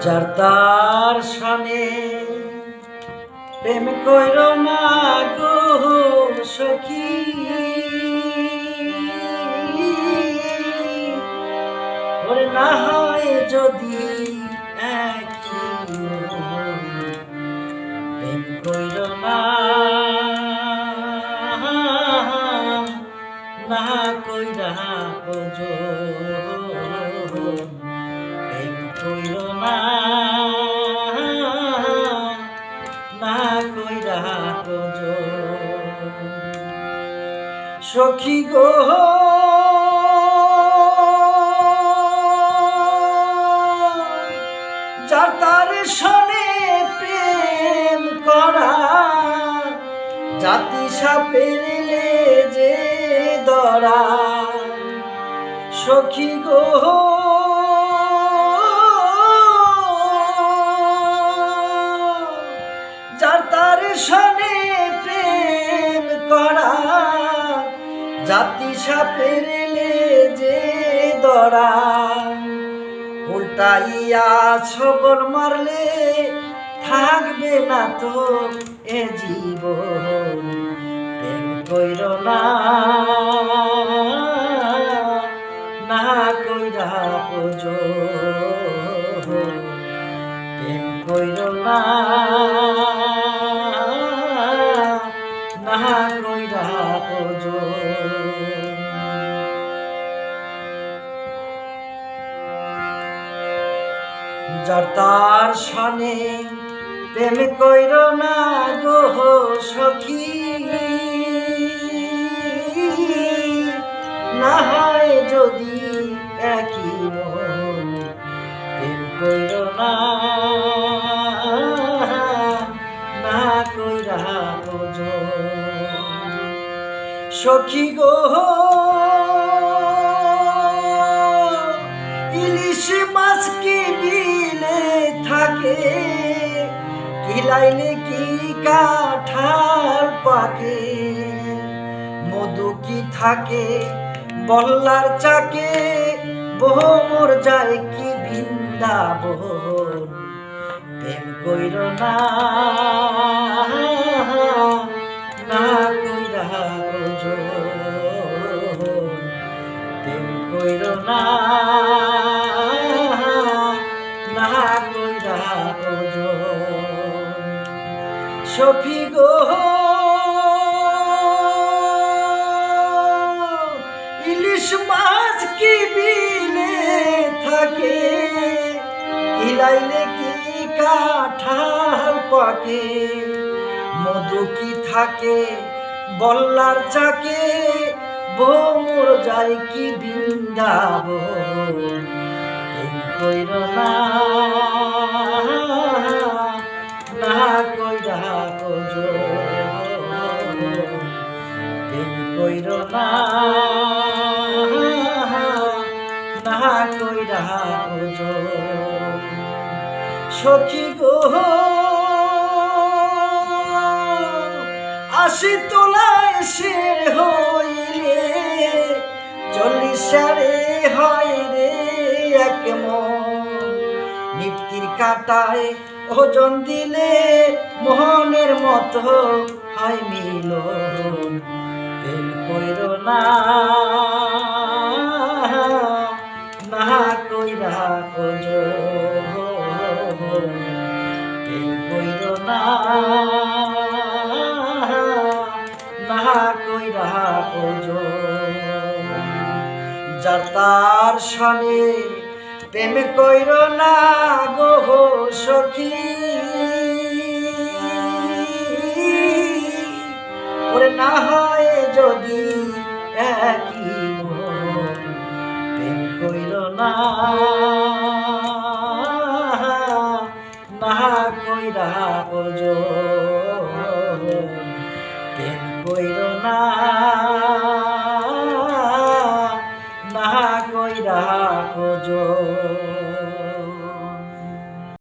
যার তার সনে প্রেম কইরো না গো সখী, ওরে না হয় যদি একই প্রেম কইরো না, না কইরা ওজন প্রেম কইরো না, না কইরা ওজন সখী গো। যার তার সনে প্রেম করা জাতি সাপের লেজে ধরা সখী গো। যার তার সনে প্রেম করা জাতি সাপের লেজে ধরা, উল্টাইয়া ছগল মারলে থাকবে না তো এ জীবন, প্রেম কইরো না, না কইরা ওজন প্রেম কইরো না, না কইরা ওজন। যার তার সনে প্রেম কইরো না গো সখী, না হয় যদি একই মন প্রেম কইরো না, না কইরা ওজন সখী গো। ইলিশ মাছ কি বিলে থাকে, কিলাইলে কি কাঁঠাল পাকে, মধু কি থাকে বল্লার চাকে, ভ্রমর যায় কি বৃন্দাবন, প্রেম কইরো না, না কইরা ওজন প্রেম কইরো না, না কইরা ওজন সখী গো। ইলিশ মাছ কি বিলে থাকে, কিলাইলে কি কাঁঠাল পাকে, মধু কি থাকে বল্লার চাকে, ভ্রমর যায় কি বৃন্দাবন, প্রেম কইরো না, না কইরা ওজন প্রেম কইরো না, না কইরা ওজন সখী গো। আশি তোলায় শের হইলে 40 সারে হয় রে এক মন, নিফতির কাটায় ওজন দিলে মোহনের মতো হয় মিলন, প্রেম কইরো না, না কইরা ওজন প্রেম কইরো না, না কইরা ওজন। যার তার সনে প্রেম কইরো না গো সখী, ওরে না হয় যদি একই